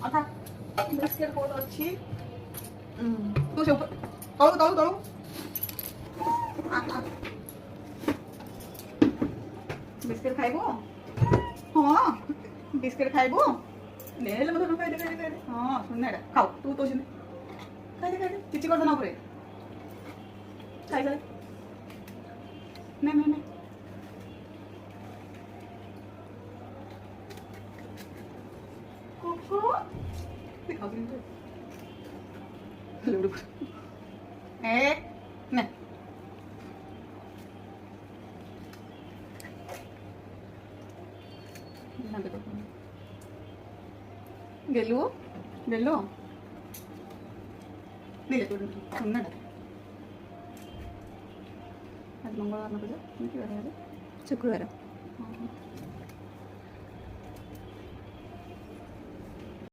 अथा बिस्किट को तो अच्छी तू से ऊपर तळू तळू तळू बिस्किट खाइबो हाँ बिस्किट खाइबो ले ले मतलब खाइ दे हाँ सुन ना खाओ तू तो सुन खाइ दे चिची कर देना ऊपर खाइ जा नहीं कोको दिखाओ तुम ले ऊपर नहीं गेलू गेलो नहीं तू सुनना आज मंगलवार ना तुझं किती वार आहे शुक्रवार